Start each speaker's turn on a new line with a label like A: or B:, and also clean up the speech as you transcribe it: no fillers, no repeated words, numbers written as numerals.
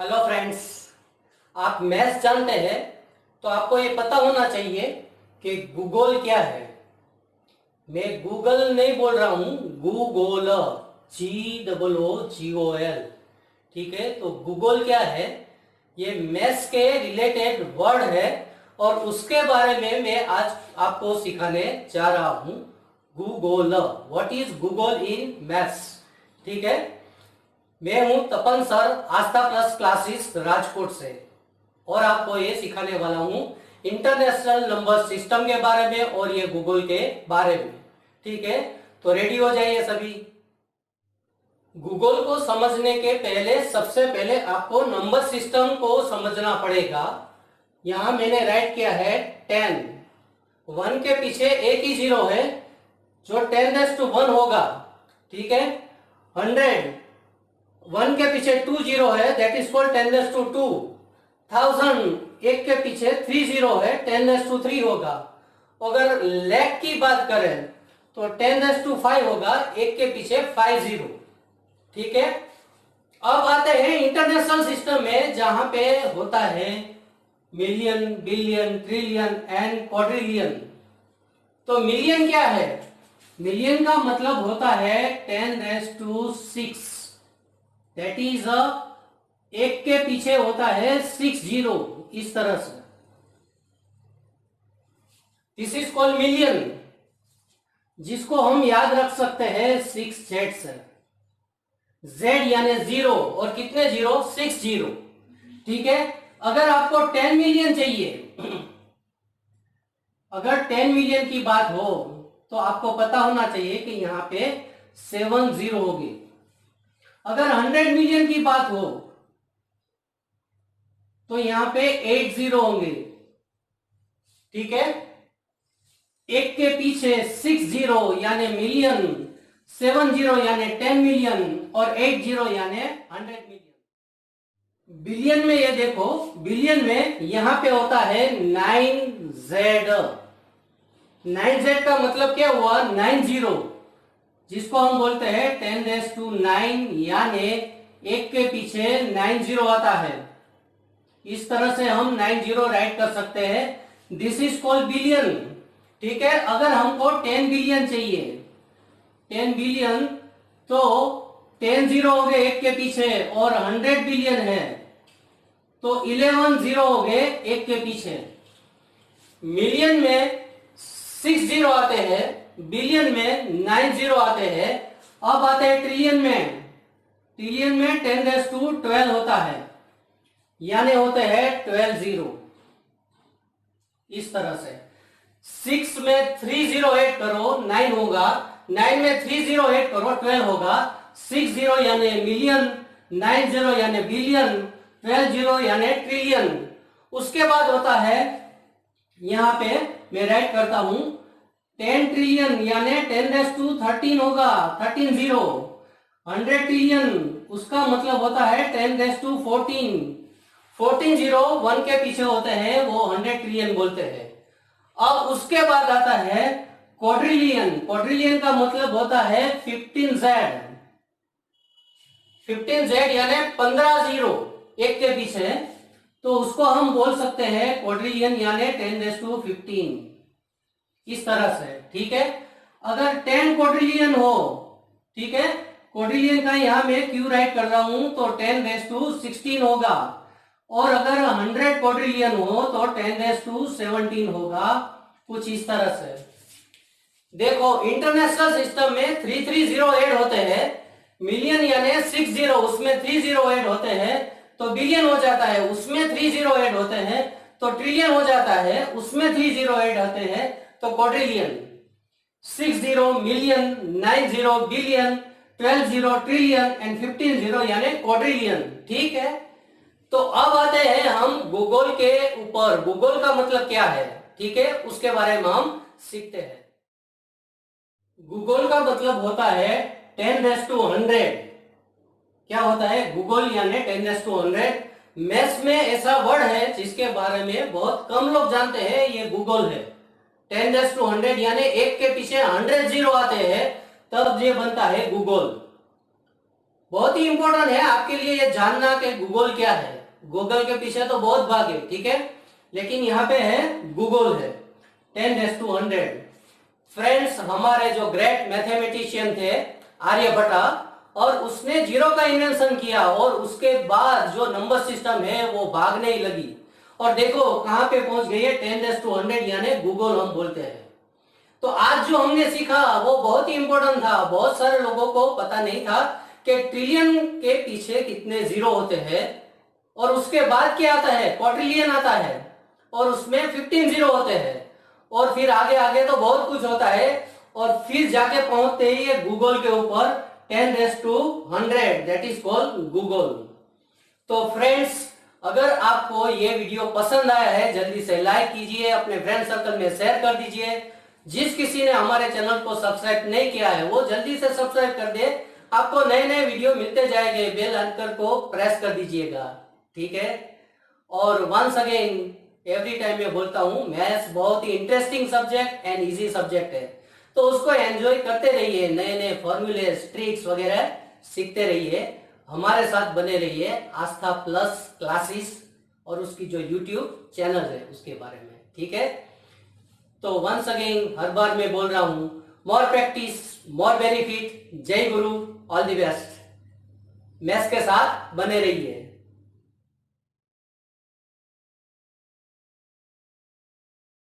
A: Hello friends. आप maths जानते हैं तो आपको ये पता होना चाहिए कि गूगल क्या है। मैं गूगल नहीं बोल रहा हूं, गूगल, GOOGOL। ठीक है, तो गूगल क्या है? ये मैथ्स के रिलेटेड वर्ड है और उसके बारे में मैं आज आपको सिखाने जा रहा हूं। Google, what is Google in maths. ठीक है, मैं हूं तपन सर, आस्था प्लस क्लासेस राजकोट से, और आपको ये सिखाने वाला हूं इंटरनेशनल नंबर सिस्टम के बारे में और ये गूगल के बारे में। ठीक है, तो रेडी हो जाइए सभी। गूगल को समझने के पहले सबसे पहले आपको नंबर सिस्टम को समझना पड़ेगा। यहां मैंने राइट किया है 10। 1 के पीछे एक ही जीरो है जो 10⁻1 होगा। ठीक है, 100, 1 के पीछे 2 जीरो है, दैट इज कॉल्ड 10⁻2। 1000, एक के पीछे 3 जीरो है, 10⁻3 होगा। अगर लैख की बात करें तो 10⁻5 होगा, एक के पीछे 5 जीरो। ठीक है, अब आते हैं इंटरनेशनल सिस्टम में, जहां पे होता है million, billion, trillion and quadrillion. तो मिलियन क्या है? मिलियन का मतलब होता है 10⁻6, दैट इज एक के पीछे होता है 6 जीरो, इस तरह से। दिस इज कॉल्ड मिलियन, जिसको हम याद रख सकते हैं 6Z से। Z यानी जीरो, और कितने जीरो? 6 जीरो। ठीक है, अगर आपको 10 मिलियन चाहिए, अगर 10 मिलियन की बात हो तो आपको पता होना चाहिए कि यहां पे 7 जीरो होगी। अगर 100 मिलियन की बात हो तो यहां पे 8 जीरो होंगे। ठीक है, एक के पीछे 6 जीरो यानी मिलियन, 7 जीरो यानी 10 मिलियन और 8 जीरो यानी 100 मिलियन। बिलियन में ये देखो, बिलियन में यहां पे होता है 9Z। 9Z का मतलब क्या हुआ? 9 जीरो, जिसको हम बोलते हैं 10⁻9, यानी एक के पीछे 9 जीरो आता है। इस तरह से हम 9 जीरो राइट कर सकते हैं। This is called billion. ठीक है, अगर हमको 10 बिलियन चाहिए, 10 बिलियन, तो 10 जीरो हो गए एक के पीछे, और 100 बिलियन है तो 11 जीरो हो गए एक के पीछे। मिलियन में 6 जीरो आते हैं, बिलियन में 9 जीरो आते हैं। अब आते हैं ट्रिलियन में। ट्रिलियन में 10⁻12 होता है, यानी होते हैं 12 जीरो, इस तरह से। 6 में 3 जीरो ऐड करो, 9 होगा। 9 में 3 जीरो ऐड करो, 12 होगा। 6 जीरो यानी मिलियन, 9 जीरो यानी बिलियन, 12 जीरो यानी ट्रिलियन। उसके बाद होता है, यहां पे मैं राइट करता हूं 10 ट्रिलियन यानी 10⁻13 होगा, 13 जीरो। 100 ट्रिलियन, उसका मतलब होता है 10⁻14। 14 जीरो 1 के पीछे होते हैं, वो 100 ट्रिलियन बोलते हैं। अब उसके बाद आता है क्वाड्रिलियन। क्वाड्रिलियन का मतलब होता है 15Z। 15Z यानी 15 जीरो एक के पीछे, तो उसको हम बोल सकते हैं क्वाड्रिलियन यानी 10⁻15, इस तरह से। ठीक है, अगर 10 क्वाड्रिलियन हो, ठीक है, क्वाड्रिलियन का यहां मैं क्यू राइट कर रहा हूं, तो 10⁻16 होगा। और अगर 100 क्वाड्रिलियन हो तो 10⁻17 होगा, कुछ इस तरह से। देखो, इंटरनेशनल सिस्टम में 330 ऐड होते हैं। मिलियन यानी 6 जीरो, उसमें 3 जीरो ऐड होते हैं तो बिलियन हो जाता है। उसमें 3 जीरो ऐड होते हैं तो ट्रिलियन हो जाता है। उसमें 3 जीरो ऐड होते हैं तो quadrillion. 6 zero million, 9 zero billion, 12 zero trillion and 15 zero यानी क्वाड्रिलियन। ठीक है, तो अब आते हैं हम गूगल के ऊपर। गूगल का मतलब क्या है, ठीक है, उसके बारे में हम सीखते हैं। गूगल का मतलब होता है 10⁻100। क्या होता है गूगल यानी 10⁻100? मैथ्स में ऐसा वर्ड है जिसके बारे में बहुत कम लोग जानते हैं, ये गूगल है। 10⁻100 यानी एक के पीछे 100 जीरो आते हैं, तब ये बनता है गूगल। बहुत ही इंपॉर्टेंट है आपके लिए ये जानना कि गूगल क्या है। गूगल के पीछे तो बहुत भाग है, ठीक है, लेकिन यहाँ पे है गूगल है 10⁻100। फ्रेंड्स, हमारे जो ग्रेट मैथमेटिशियन थे आर्यभट्टा, और उसने जीरो का इन्वेंशन किया और उसके बाद जो नंबर सिस्टम है वो भागने ही लगी। और देखो कहां पे पहुंच गई है, 10⁻100 यानी गूगल हम बोलते हैं। तो आज जो हमने सीखा वो बहुत ही इंपॉर्टेंट था। बहुत सारे लोगों को पता नहीं था कि ट्रिलियन के पीछे कितने जीरो होते हैं, और उसके बाद क्या आता है, क्वाड्रिलियन आता है, और उसमें 15 जीरो होते हैं, और फिर आगे आगे तो बहुत कुछ होता है, और फिर जाके पहुंचते ही ये गूगल के ऊपर 10⁻100, दैट इज कॉल्ड गूगल। तो फ्रेंड्स, अगर आपको ये वीडियो पसंद आया है, जल्दी से लाइक कीजिए, अपने फ्रेंड सर्कल में शेयर कर दीजिए। जिस किसी ने हमारे चैनल को सब्सक्राइब नहीं किया है वो जल्दी से सब्सक्राइब कर दे, आपको नए नए वीडियो मिलते जाएंगे। बेल आइकन को प्रेस कर दीजिएगा, ठीक है। और वंस अगेन एवरी टाइम मैं बोलता हूं, मैथ्स बहुत ही interesting subject and easy subject है, तो उसको एंजॉय करते रहिए, नए नए फॉर्मूले ट्रिक्स वगैरह सीखते रहिए, हमारे साथ बने रहिए। आस्था प्लस क्लासेस और उसकी जो यूट्यूब चैनल है उसके बारे में, ठीक है। तो वंस अगेन हर बार मैं बोल रहा हूं, मोर प्रैक्टिस मोर बेनिफिट। जय गुरु, ऑल द बेस्ट। मैथ्स के साथ बने रहिए।